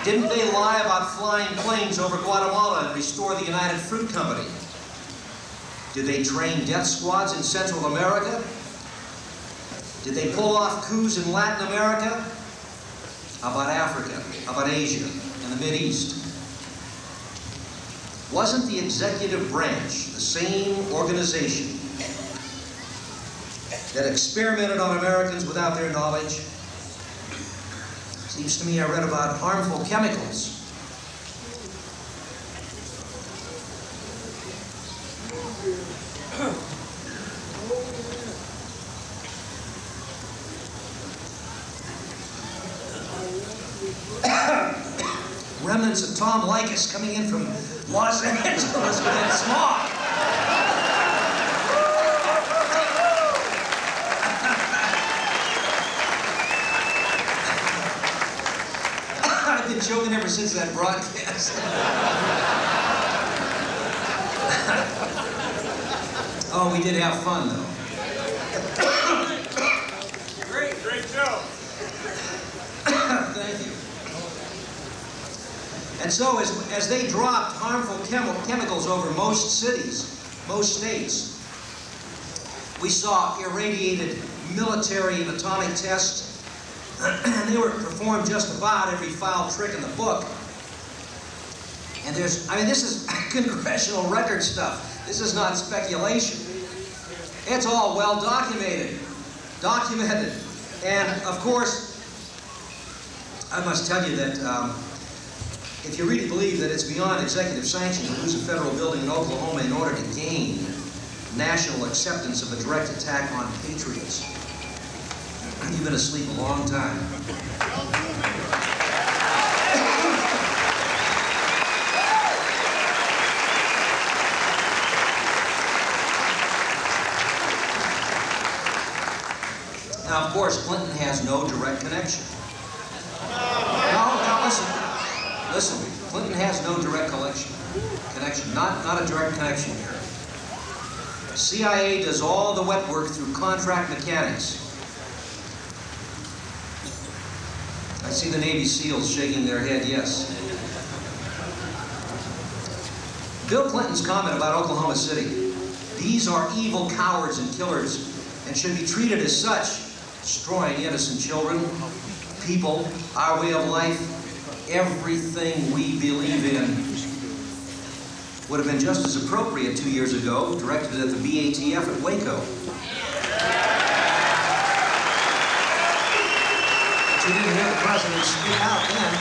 Didn't they lie about flying planes over Guatemala and restore the United Fruit Company? Did they train death squads in Central America? Did they pull off coups in Latin America? How about Africa? How about Asia and the Mideast? Wasn't the executive branch the same organization that experimented on Americans without their knowledge? Seems to me I read about harmful chemicals. Remnants of Tom Likas coming in from Los Angeles with that smog. I've been joking ever since that broadcast. Oh, we did have fun, though. Great show. Thank you. And so, as they dropped harmful chemicals over most cities, most states, we saw irradiated military and atomic tests, and they were performed just about every foul trick in the book. And this is congressional record stuff. This is not speculation. It's all well documented. And of course, I must tell you that if you really believe that it's beyond executive sanction to lose a federal building in Oklahoma in order to gain national acceptance of a direct attack on patriots, you've been asleep a long time. Now, of course, Clinton has no direct connection. Now listen, Clinton has no direct connection, not a direct connection here. CIA does all the wet work through contract mechanics. I see the Navy SEALs shaking their head, yes. Bill Clinton's comment about Oklahoma City, these are evil cowards and killers and should be treated as such, destroying innocent children, people, our way of life, everything we believe in, would have been just as appropriate 2 years ago, directed at the BATF at Waco. But you didn't hear the president speak out then.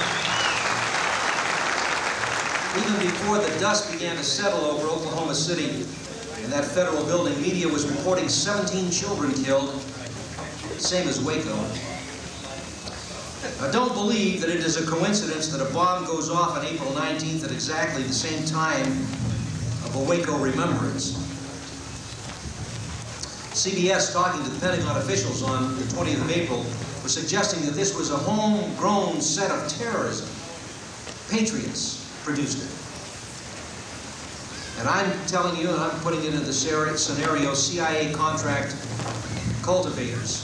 Even before the dust began to settle over Oklahoma City and that federal building, media was reporting 17 children killed, same as Waco. Now, don't believe that it is a coincidence that a bomb goes off on April 19th at exactly the same time of a Waco remembrance. CBS, talking to the Pentagon officials on the 20th of April, was suggesting that this was a homegrown set of terrorism. Patriots produced it. And I'm telling you, and I'm putting it in the scenario, CIA contract cultivators.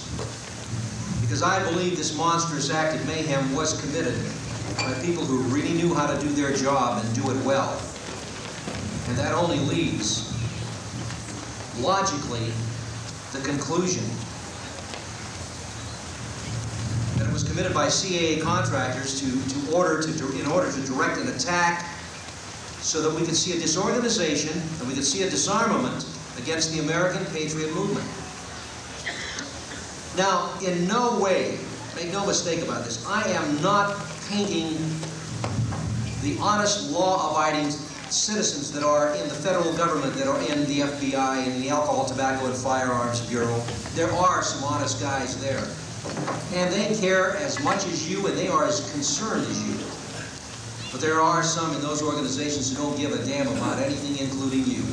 Because I believe this monstrous act of mayhem was committed by people who really knew how to do their job and do it well. And that only leaves, logically, the conclusion that it was committed by CIA contractors in order to direct an attack so that we could see a disorganization and we could see a disarmament against the American Patriot movement. Now, in no way, make no mistake about this, I am not painting the honest, law-abiding citizens that are in the federal government, that are in the FBI and the Alcohol, Tobacco, and Firearms Bureau. There are some honest guys there. And they care as much as you, and they are as concerned as you. But there are some in those organizations who don't give a damn about anything, including you.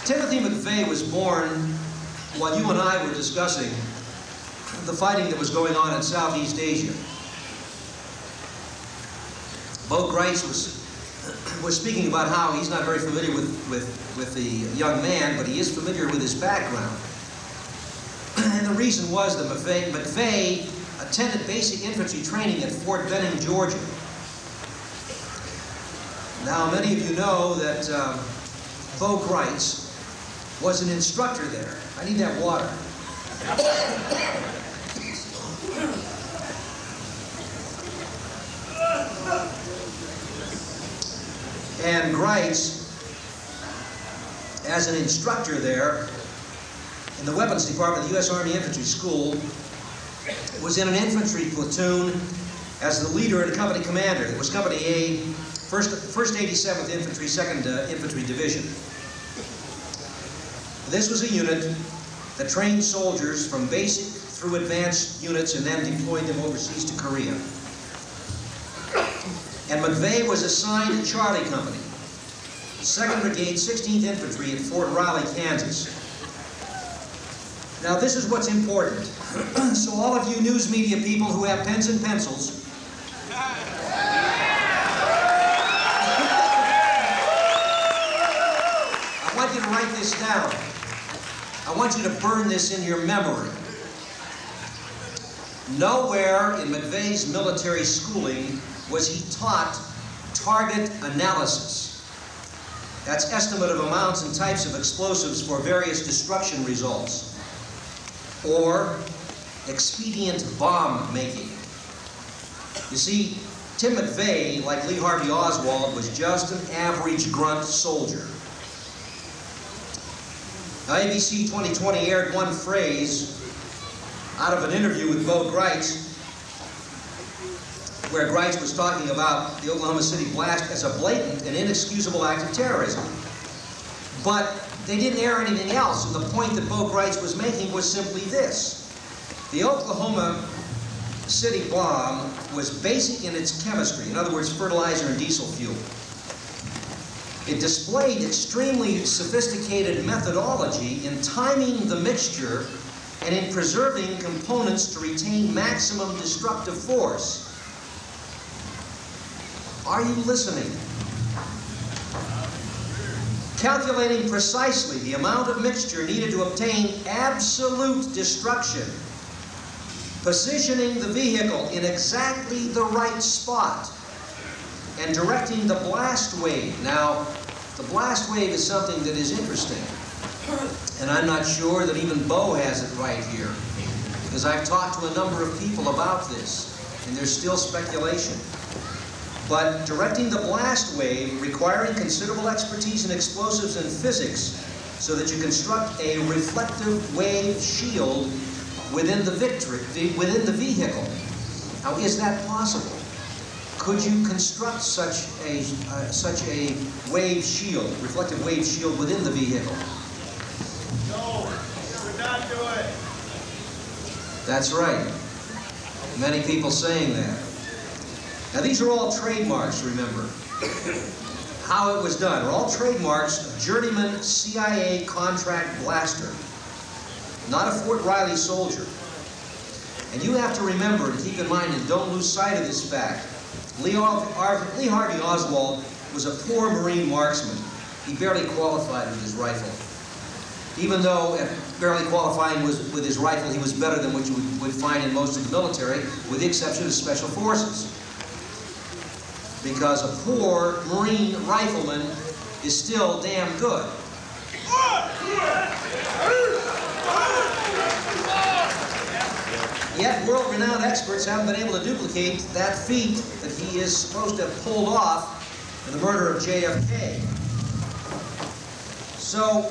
Timothy McVeigh was born while you and I were discussing the fighting that was going on in Southeast Asia. Bo Gritz was was speaking about how he's not very familiar with the young man, but he is familiar with his background. And the reason was that McVeigh attended basic infantry training at Fort Benning, Georgia. Now, many of you know that Bo Greitz was an instructor there. I need that water. And Greitz, as an instructor there in the weapons department of the U.S. Army Infantry School, was in an infantry platoon as the leader and company commander. It was Company A, 1st 87th Infantry, 2nd Infantry Division. This was a unit that trained soldiers from basic through advanced units and then deployed them overseas to Korea. And McVeigh was assigned to Charlie Company, 2nd Brigade, 16th Infantry at Fort Riley, Kansas. Now this is what's important. So all of you news media people who have pens and pencils, I want you to write this down. I want you to burn this in your memory. Nowhere in McVeigh's military schooling was he taught target analysis. That's estimate of amounts and types of explosives for various destruction results. Or expedient bomb making. You see, Tim McVeigh, like Lee Harvey Oswald, was just an average grunt soldier. Now, ABC 2020 aired one phrase out of an interview with Bo Greitz, where Greitz was talking about the Oklahoma City blast as a blatant and inexcusable act of terrorism. But they didn't air anything else, and the point that Bo Greitz was making was simply this. The Oklahoma City bomb was basic in its chemistry, in other words, fertilizer and diesel fuel. It displayed extremely sophisticated methodology in timing the mixture and in preserving components to retain maximum destructive force. Are you listening? Calculating precisely the amount of mixture needed to obtain absolute destruction. Positioning the vehicle in exactly the right spot. And directing the blast wave. Now, the blast wave is something that is interesting. And I'm not sure that even Bo has it right here. Because I've talked to a number of people about this. And there's still speculation. But directing the blast wave, requiring considerable expertise in explosives and physics, so that you construct a reflective wave shield within the vehicle. Now, is that possible? Could you construct such a wave shield, reflective wave shield within the vehicle? No, you would not do it. That's right. Many people saying that. Now these are all trademarks, remember. How it was done are all trademarks of journeyman CIA contract blaster, not a Fort Riley soldier. And you have to remember and keep in mind and don't lose sight of this fact. Lee Harvey Oswald was a poor Marine marksman. He barely qualified with his rifle. Even though at barely qualifying with his rifle, he was better than what you would find in most of the military, with the exception of Special Forces. Because a poor Marine rifleman is still damn good. Yet world-renowned experts haven't been able to duplicate that feat that he is supposed to have pulled off in the murder of JFK. So,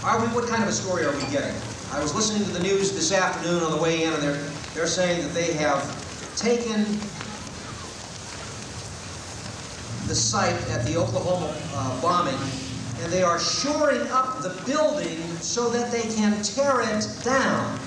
what kind of a story are we getting? I was listening to the news this afternoon on the way in, and they're saying that they have taken the site at the Oklahoma bombing, and they are shoring up the building so that they can tear it down.